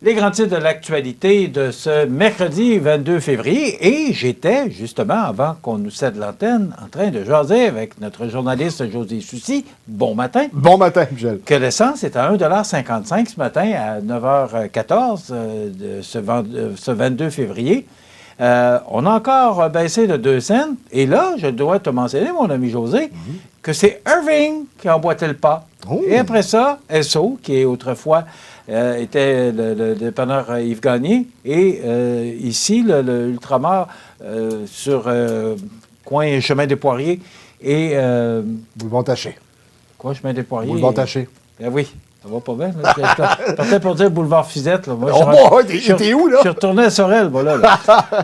Les grands titres de l'actualité de ce mercredi 22 février. Et j'étais, justement, avant qu'on nous cède l'antenne, en train de jaser avec notre journaliste José Soucy. Bon matin. Bon matin, Michel. Que l'essence est à 1,55 $ ce matin à 9h14 de ce 22 février. On a encore baissé de 2 cents. Et là, je dois te mentionner, mon ami José, que c'est Irving qui a emboîté le pas. Oh. Et après ça, Esso, qui est autrefois était le dépanneur Yves Gagné. Et ici, l'Ultramar, sur coin Chemin des Poiriers et... Boulevard Taché. Quoi, Chemin des Poiriers? Boulevard Taché. Ben oui, ça va pas bien. Je partais pour dire Boulevard Fizette. Là. Moi, t'es où, là? Je suis retourné à Sorel, voilà.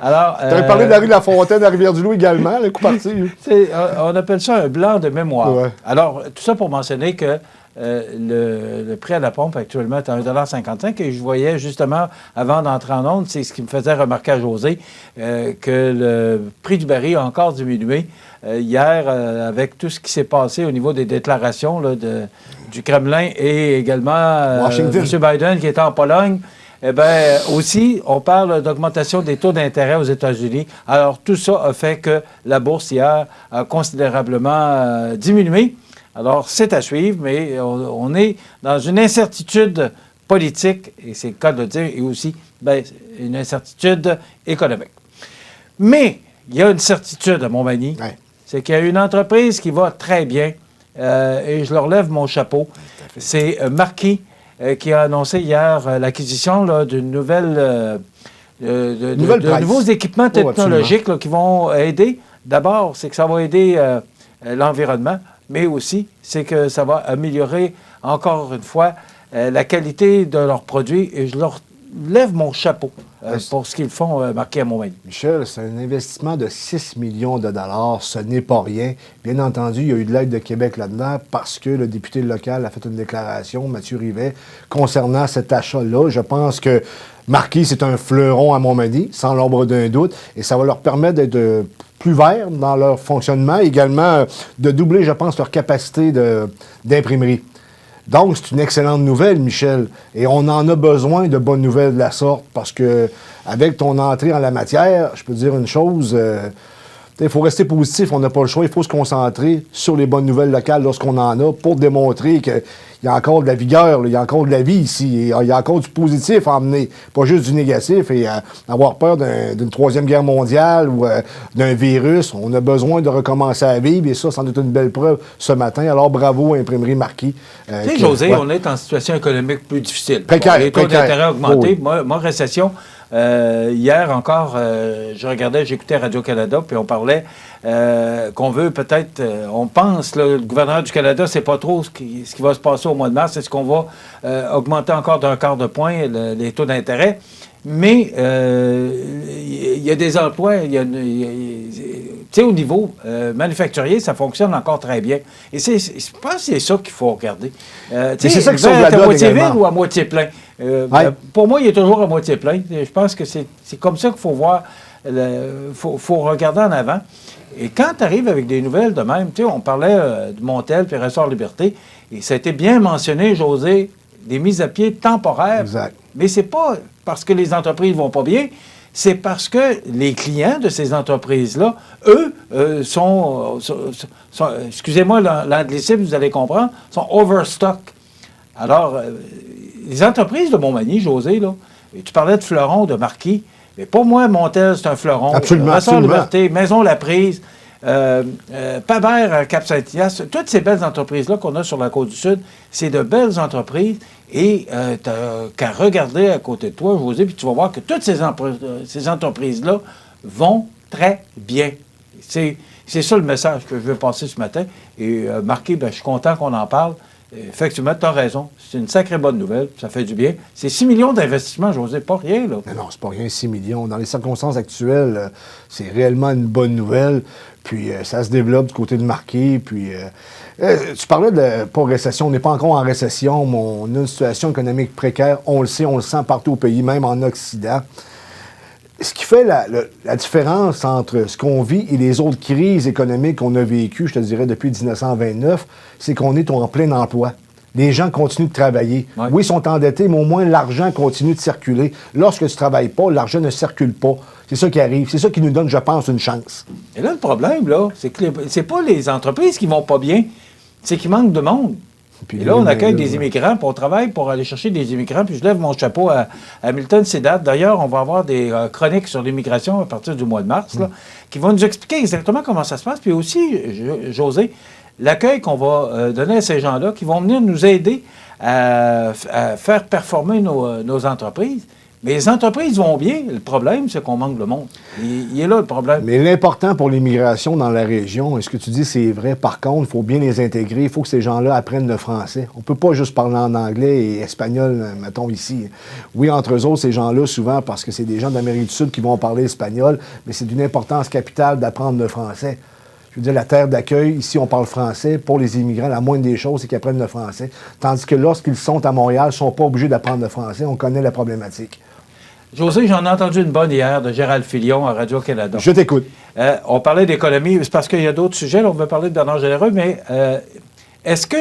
Alors, t'avais parlé de la rue de la Fontaine à Rivière-du-Loup également, le coup parti. On appelle ça un blanc de mémoire. Ouais. Alors, tout ça pour mentionner que le prix à la pompe actuellement est à 1,55 $ et je voyais justement, avant d'entrer en onde, c'est ce qui me faisait remarquer à José, que le prix du baril a encore diminué. Hier, avec tout ce qui s'est passé au niveau des déclarations là, du Kremlin et également M. Biden qui était en Pologne, eh bien, aussi, on parle d'augmentation des taux d'intérêt aux États-Unis. Alors, tout ça a fait que la bourse hier a considérablement diminué. Alors, c'est à suivre, mais on est dans une incertitude politique, et c'est le cas de le dire, et aussi une incertitude économique. Mais il y a une certitude à Montmagny, c'est qu'il y a une entreprise qui va très bien, et je leur lève mon chapeau. C'est Marquis qui a annoncé hier l'acquisition d'une nouvelle... de nouveaux équipements technologiques là, qui vont aider. D'abord, c'est que ça va aider l'environnement, mais aussi, c'est que ça va améliorer, encore une fois, la qualité de leurs produits. Et je leur lève mon chapeau pour ce qu'ils font Marquis à Montmagny. Michel, c'est un investissement de 6 millions de dollars. Ce n'est pas rien. Bien entendu, il y a eu de l'aide de Québec là-dedans parce que le député local a fait une déclaration, Mathieu Rivet, concernant cet achat-là. Je pense que Marquis, c'est un fleuron à Montmagny, sans l'ombre d'un doute, et ça va leur permettre d'être plus verts dans leur fonctionnement, également de doubler, je pense, leur capacité d'imprimerie. Donc, c'est une excellente nouvelle, Michel, et on en a besoin de bonnes nouvelles de la sorte, parce que avec ton entrée en la matière, je peux te dire une chose, il faut rester positif, on n'a pas le choix, il faut se concentrer sur les bonnes nouvelles locales lorsqu'on en a pour démontrer qu'il y a encore de la vigueur, il y a encore de la vie ici, et il y a encore du positif à emmener, pas juste du négatif, et avoir peur d'une troisième guerre mondiale ou d'un virus. On a besoin de recommencer à vivre, et ça, c'en est une belle preuve ce matin. Alors, bravo à Imprimerie Marquis. Tu sais, José, on est en situation économique plus difficile. Précaire, les taux d'intérêt ont augmenté. Oh oui. Moi, récession... hier encore, j'écoutais Radio-Canada, puis on parlait qu'on veut peut-être, on pense, là, le gouverneur du Canada, c'est pas trop ce qui va se passer au mois de mars, c'est ce qu'on va augmenter encore d'1/4 de point les taux d'intérêt. Mais il y a des emplois, tu sais, au niveau manufacturier, ça fonctionne encore très bien. Et je pense que c'est ça qu'il faut regarder. C'est ça qui sauve la donne à moitié également. vide ou à moitié plein? Pour moi, il est toujours à moitié plein. Je pense que c'est comme ça qu'il faut voir, faut regarder en avant. Et quand tu arrives avec des nouvelles de même, tu sais, on parlait de Montel puis Ressort Liberté, et ça a été bien mentionné, José, des mises à pied temporaires. Exact. Mais c'est pas parce que les entreprises vont pas bien, c'est parce que les clients de ces entreprises-là, eux, sont excusez-moi l'anglicisme, vous allez comprendre, sont overstock. Alors, les entreprises de Montmagny, José, là, tu parlais de fleuron, de Marquis, mais pour moi, Montel, c'est un fleuron. Absolument, Ressort Liberté, Maison La Prise, Pabert, Cap-Saint-Ignace, toutes ces belles entreprises-là qu'on a sur la Côte-du-Sud, c'est de belles entreprises et tu n'as qu'à regarder à côté de toi, José, puis tu vas voir que toutes ces entreprises-là vont très bien. C'est ça le message que je veux passer ce matin. Et Marquis, je suis content qu'on en parle. Effectivement, tu as raison. C'est une sacrée bonne nouvelle. Ça fait du bien. C'est 6 millions d'investissements, José, pas rien, là. Non, c'est pas rien, 6 millions. Dans les circonstances actuelles, c'est réellement une bonne nouvelle. Puis ça se développe du côté de Marquis. Puis tu parlais de pas récession. On n'est pas encore en récession, mais on a une situation économique précaire. On le sait, on le sent partout au pays, même en Occident. Ce qui fait la différence entre ce qu'on vit et les autres crises économiques qu'on a vécues, je te dirais, depuis 1929, c'est qu'on est en plein emploi. Les gens continuent de travailler. Ouais. Oui, ils sont endettés, mais au moins l'argent continue de circuler. Lorsque tu ne travailles pas, l'argent ne circule pas. C'est ça qui arrive. C'est ça qui nous donne, je pense, une chance. Et là, le problème, là, c'est que c'est pas les entreprises qui vont pas bien, c'est qu'il manque de monde. Puis Et là, on accueille des immigrants, puis on travaille pour aller chercher des immigrants, puis je lève mon chapeau à Milton Sédat. D'ailleurs, on va avoir des chroniques sur l'immigration à partir du mois de mars, là, qui vont nous expliquer exactement comment ça se passe. Puis aussi, José, l'accueil qu'on va donner à ces gens-là, qui vont venir nous aider à faire performer nos entreprises. Mais les entreprises vont bien. Le problème, c'est qu'on manque de monde. Il est là, le problème. Mais l'important pour l'immigration dans la région, est-ce que tu dis c'est vrai? Par contre, il faut bien les intégrer. Il faut que ces gens-là apprennent le français. On ne peut pas juste parler en anglais et espagnol, mettons, ici. Oui, entre eux autres, ces gens-là, souvent, parce que c'est des gens d'Amérique du Sud qui vont parler espagnol, mais c'est d'une importance capitale d'apprendre le français. Je veux dire, la terre d'accueil, ici, on parle français. Pour les immigrants, la moindre des choses, c'est qu'ils apprennent le français. Tandis que lorsqu'ils sont à Montréal, ils ne sont pas obligés d'apprendre le français. On connaît la problématique. José, j'en ai entendu une bonne hier de Gérald Filion à Radio-Canada. Je t'écoute. On parlait d'économie, c'est parce qu'il y a d'autres sujets, là, on veut parler de Bernard Généreux, mais est-ce que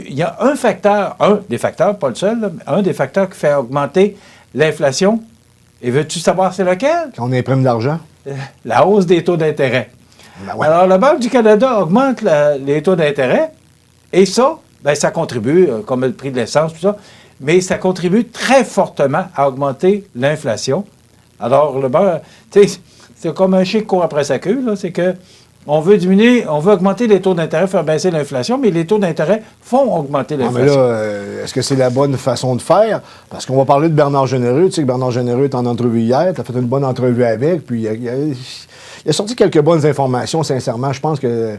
il y a un des facteurs, pas le seul, là, mais un des facteurs qui fait augmenter l'inflation, et veux-tu savoir c'est lequel? Quand on imprime de l'argent? La hausse des taux d'intérêt. Ben ouais. Alors, la Banque du Canada augmente les taux d'intérêt, et ça, ben, ça contribue, comme le prix de l'essence, tout ça, mais ça contribue très fortement à augmenter l'inflation. Alors, tu sais, c'est comme un chien qui court après sa queue, là, c'est que on veut augmenter les taux d'intérêt, faire baisser l'inflation, mais les taux d'intérêt font augmenter l'inflation. Mais là, est-ce que c'est la bonne façon de faire? Parce qu'on va parler de Bernard Généreux. Tu sais que Bernard Généreux est en entrevue hier. Tu as fait une bonne entrevue avec, puis il a sorti quelques bonnes informations, sincèrement. Je pense que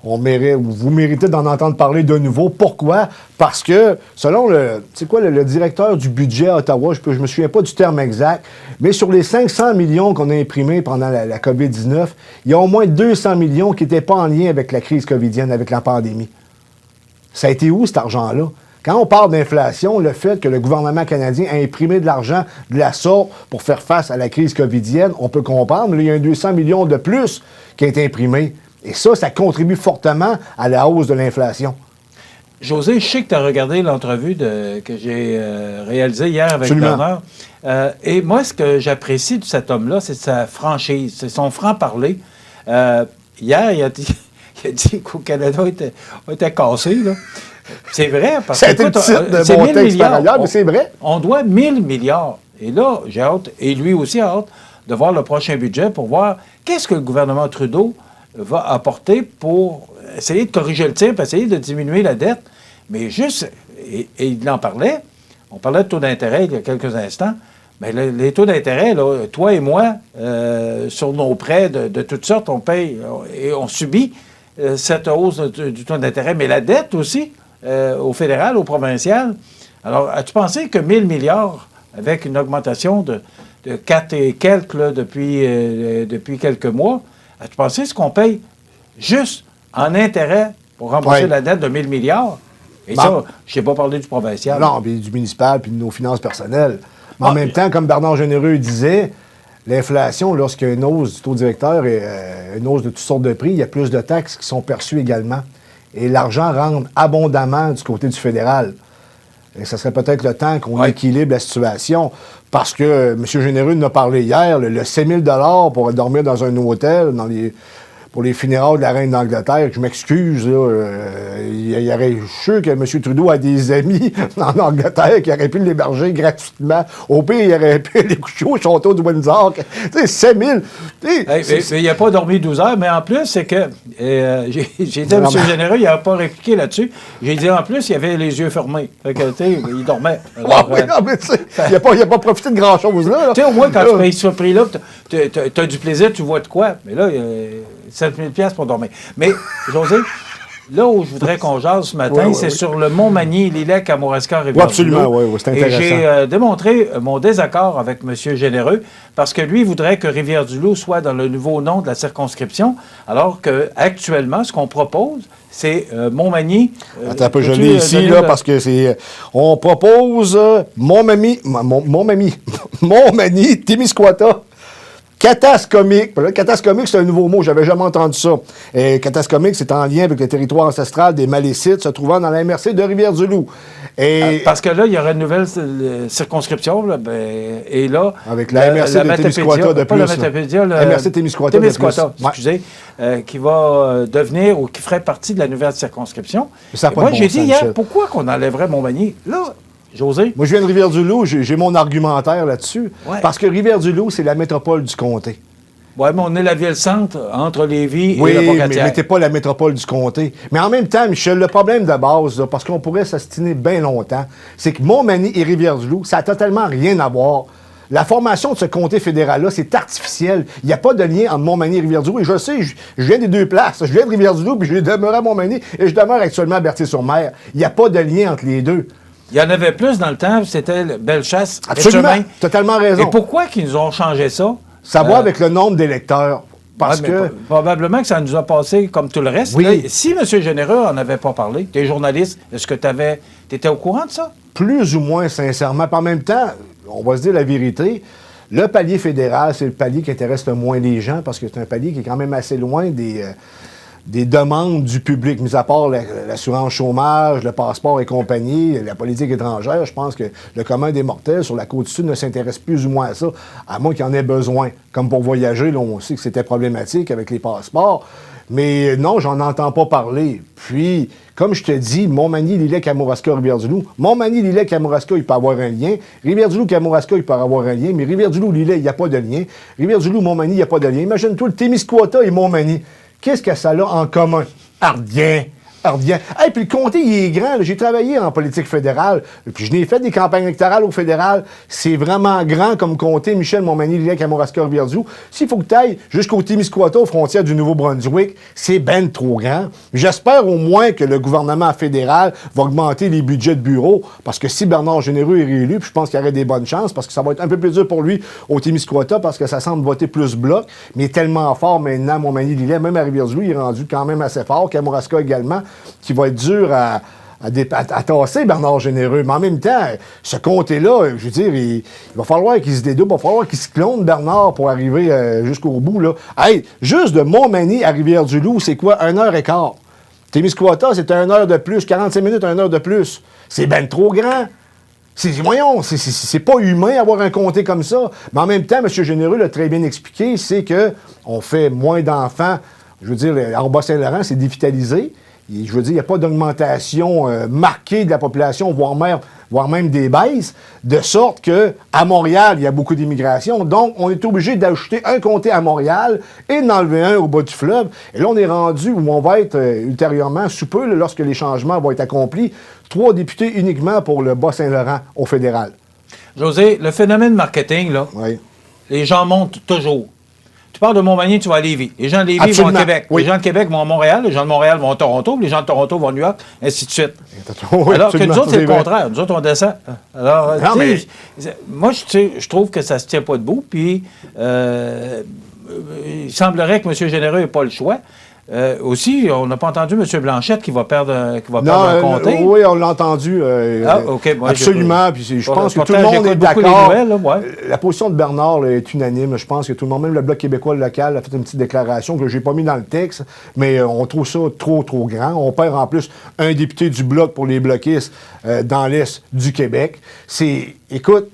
vous méritez d'en entendre parler de nouveau. Pourquoi? Parce que, selon le directeur du budget à Ottawa, je me souviens pas du terme exact, mais sur les 500 millions qu'on a imprimés pendant la COVID-19, il y a au moins 200 millions qui n'étaient pas en lien avec la crise covidienne, avec la pandémie. Ça a été où, cet argent-là? Quand on parle d'inflation, le fait que le gouvernement canadien a imprimé de l'argent de la sorte pour faire face à la crise covidienne, on peut comprendre, mais là, il y a un 200 millions de plus qui a été imprimé. Et ça contribue fortement à la hausse de l'inflation. José, je sais que tu as regardé l'entrevue que j'ai réalisée hier avec Absolument. Bernard. Et moi, ce que j'apprécie de cet homme-là, c'est sa franchise, c'est son franc-parler. Hier, il a dit qu'au Canada, on était cassé, là. C'est vrai, parce que c'est mon texte par ailleurs, mais c'est vrai. On doit 1000 milliards. Et là, j'ai hâte, et lui aussi a hâte, de voir le prochain budget pour voir qu'est-ce que le gouvernement Trudeau va apporter pour essayer de corriger le tir, pour essayer de diminuer la dette. Mais juste, et il en parlait, on parlait de taux d'intérêt il y a quelques instants, mais les taux d'intérêt, là, toi et moi, sur nos prêts de toutes sortes, on paye et on subit cette hausse du taux d'intérêt. Mais la dette aussi, au fédéral, au provincial. Alors, as-tu pensé que 1000 milliards, avec une augmentation de 4 et quelques là, depuis quelques mois, as-tu pensé ce qu'on paye juste en intérêt pour rembourser la dette de 1000 milliards? Et ça, je n'ai pas parlé du provincial. Non, puis du municipal, puis de nos finances personnelles. Mais en même temps, comme Bernard Généreux disait, l'inflation, lorsqu'il y a une hausse du taux directeur et une hausse de toutes sortes de prix, il y a plus de taxes qui sont perçues également. Et l'argent rentre abondamment du côté du fédéral. Et ça serait peut-être le temps qu'on équilibre la situation. Parce que M. Généreux nous a parlé hier, le 7 000 $ pour dormir dans un hôtel, pour les funérailles de la reine d'Angleterre, je m'excuse, il y aurait, je suis sûr que M. Trudeau a des amis en Angleterre qui auraient pu l'héberger gratuitement. Au pire, il aurait pu les coucher au château de Windsor. Tu sais, 7 000. Il n'a pas dormi 12 heures, mais en plus, c'est que j'ai dit à M. Généreux, il n'a pas répliqué là-dessus. J'ai dit en plus, il avait les yeux fermés. Fait que, il dormait. Alors, non, mais il n'a pas profité de grand-chose là. Tu sais, au moins, quand tu payes ce prix-là, tu as du plaisir, tu vois de quoi. Mais là, 7 000 $ pour dormir. Mais, José, là où je voudrais qu'on jase ce matin, c'est sur le Mont-Magny, l'îlet Kamouraska, Rivière-du-Loup. Absolument, oui, c'est intéressant. Et j'ai démontré mon désaccord avec M. Généreux, parce que lui voudrait que Rivière-du-Loup soit dans le nouveau nom de la circonscription, alors qu'actuellement, ce qu'on propose, c'est Montmagny. Attends un peu, je l'ai ici, là, parce que c'est... On propose Montmagny, Témiscouata. Catascomique. Là, catascomique, c'est un nouveau mot, j'avais jamais entendu ça. Et catascomique, c'est en lien avec le territoire ancestral des Malécites se trouvant dans la MRC de Rivière-du-Loup. Et parce que là, il y aurait une nouvelle circonscription, là, et là... avec la MRC de Témiscouata de pas plus. La Matapédia, la MRC Témiscouata de plus. Excusez, qui va devenir ou qui ferait partie de la nouvelle circonscription. Moi, j'ai dit hier, pourquoi qu'on enlèverait Montmagny? Là, José? Moi, je viens de Rivière-du-Loup, j'ai mon argumentaire là-dessus. Ouais. Parce que Rivière-du-Loup, c'est la métropole du comté. Oui, mais on est la ville-centre entre Lévis oui, et la mais Pocatière. t'es pas la métropole du comté. Mais en même temps, Michel, le problème de base, là, parce qu'on pourrait s'astiner bien longtemps, c'est que Montmagny et Rivière-du-Loup, ça n'a totalement rien à voir. La formation de ce comté fédéral-là, c'est artificiel. Il n'y a pas de lien entre Montmagny et Rivière-du-Loup. Et je sais, je viens des deux places. Je viens de Rivière-du-Loup, puis je demeure à Montmagny, et je demeure actuellement à Berthier-sur-Mer. Il n'y a pas de lien entre les deux. Il y en avait plus dans le temps, c'était Bellechasse. Absolument, totalement raison. Et pourquoi qu'ils nous ont changé ça? Ça va avec le nombre d'électeurs. Parce que... Probablement que ça nous a passé comme tout le reste. Oui. Là, si M. Généreux n'en avait pas parlé, t'es journaliste, est-ce que tu étais au courant de ça? Plus ou moins, sincèrement. Puis en même temps, on va se dire la vérité, le palier fédéral, c'est le palier qui intéresse le moins les gens parce que c'est un palier qui est quand même assez loin des demandes du public, mis à part l'assurance chômage, le passeport et compagnie, la politique étrangère. Je pense que le commun des mortels sur la Côte-Sud ne s'intéresse plus ou moins à ça, à moins qu'il y en ait besoin. Comme pour voyager, là, on sait que c'était problématique avec les passeports. Mais non, j'en entends pas parler. Puis, comme je te dis, Montmagny, Lillet, Kamouraska, Rivière-du-Loup. Montmagny, Lillet, Kamouraska, il peut avoir un lien. Rivière-du-Loup, Kamouraska, il peut avoir un lien. Mais Rivière-du-Loup, Lillet, il n'y a pas de lien. Rivière-du-Loup, Montmagny, il n'y a pas de lien. Imagine-toi le Témiscouata et Montmagny. Qu'est-ce que ça a en commun? Rien. Rien. Hey, puis le comté, il est grand. J'ai travaillé en politique fédérale. Puis je n'ai fait des campagnes électorales au fédéral. C'est vraiment grand comme comté. Michel, Montmagny, Lillet, Kamouraska, Rivière-du-Loup. S'il faut que tu ailles jusqu'au Témiscouata, aux frontières du Nouveau-Brunswick, c'est ben trop grand. J'espère au moins que le gouvernement fédéral va augmenter les budgets de bureau. Parce que si Bernard Généreux est réélu, puis je pense qu'il y aurait des bonnes chances, parce que ça va être un peu plus dur pour lui au Témiscouata, parce que ça semble voter plus bloc. Mais il est tellement fort maintenant, Montmagny, Lillet, même à Rivière-du-Loup, il est rendu quand même assez fort. Kamouraska également, qui va être dur à tasser Bernard Généreux. Mais en même temps, ce comté-là, je veux dire, il va falloir qu'il se dédouble, il va falloir qu'il se clone Bernard pour arriver jusqu'au bout. Là. Hey, juste de Montmagny à Rivière-du-Loup, c'est quoi? 1h15. Témiscouata, c'est 1 heure de plus. 45 minutes, 1 heure de plus. C'est ben trop grand. Voyons, c'est pas humain avoir un comté comme ça. Mais en même temps, M. Généreux l'a très bien expliqué, c'est qu'on fait moins d'enfants. Je veux dire, en Bas-Saint-Laurent, c'est dévitalisé. Je veux dire, il n'y a pas d'augmentation marquée de la population, voire même des baisses, de sorte qu'à Montréal, il y a beaucoup d'immigration. Donc, on est obligé d'ajouter un comté à Montréal et d'en enlever un au bas du fleuve. Et là, on est rendu où on va être ultérieurement, sous peu, lorsque les changements vont être accomplis, 3 députés uniquement pour le Bas-Saint-Laurent au fédéral. José, le phénomène marketing, là, oui. Les gens montent toujours. Tu parles de Montmagny, tu vas à Lévis. Les gens de Lévis Absolument. vont à Québec. Oui. Les gens de Québec vont à Montréal. Les gens de Montréal vont à Toronto. Les gens de Toronto vont à New York, ainsi de suite. Oui, alors que nous autres, c'est le vrai. contraire. Nous autres, on descend. Alors, Non, mais... moi, je trouve que ça ne se tient pas debout. Puis, il semblerait que M. Généreux n'ait pas le choix. Aussi, on n'a pas entendu M. Blanchette qui va perdre un comté. Oui, on l'a entendu. OK. Moi, absolument. Puis je pense que tout le monde est d'accord. La position de Bernard là, est unanime. Je pense que tout le monde, même le Bloc québécois local, a fait une petite déclaration que je n'ai pas mis dans le texte, mais on trouve ça trop grand. On perd en plus un député du Bloc pour les bloquistes dans l'Est du Québec. Écoute,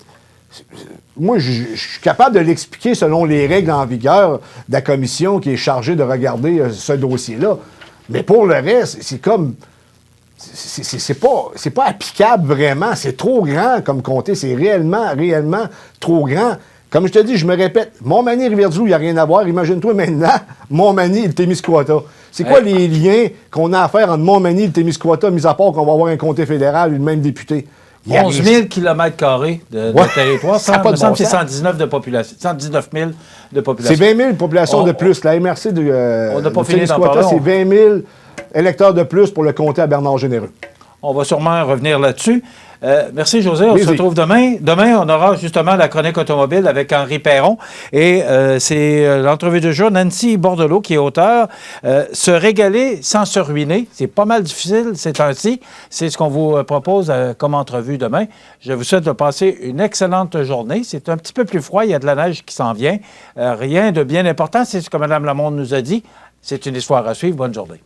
moi, je suis capable de l'expliquer selon les règles en vigueur de la commission qui est chargée de regarder ce dossier-là. Mais pour le reste, c'est comme... C'est pas applicable vraiment. C'est trop grand comme comté. C'est réellement trop grand. Comme je te dis, je me répète, Montmagny et Rivière-du-Loup, il n'y a rien à voir. Imagine-toi maintenant, Montmagny et le Témiscouata. C'est quoi les liens qu'on a à faire entre Montmagny et le Témiscouata, mis à part qu'on va avoir un comté fédéral et le même député? 11 000 km² de territoire. Ça me semble que c'est 119 de population. 119 000 de population. C'est 20 000 populations de plus. La MRC on n'a pas fini d'en parler. C'est 20 000 électeurs de plus pour le comté à Bernard Généreux. On va sûrement revenir là-dessus. Merci, José. On se retrouve demain. Demain, on aura justement la chronique automobile avec Henri Perron. Et c'est l'entrevue de jour. Nancy Bordelot, qui est auteure. Se régaler sans se ruiner. C'est pas mal difficile ces temps-ci. C'est ce qu'on vous propose comme entrevue demain. Je vous souhaite de passer une excellente journée. C'est un petit peu plus froid. Il y a de la neige qui s'en vient. Rien de bien important. C'est ce que Mme Lamonde nous a dit. C'est une histoire à suivre. Bonne journée.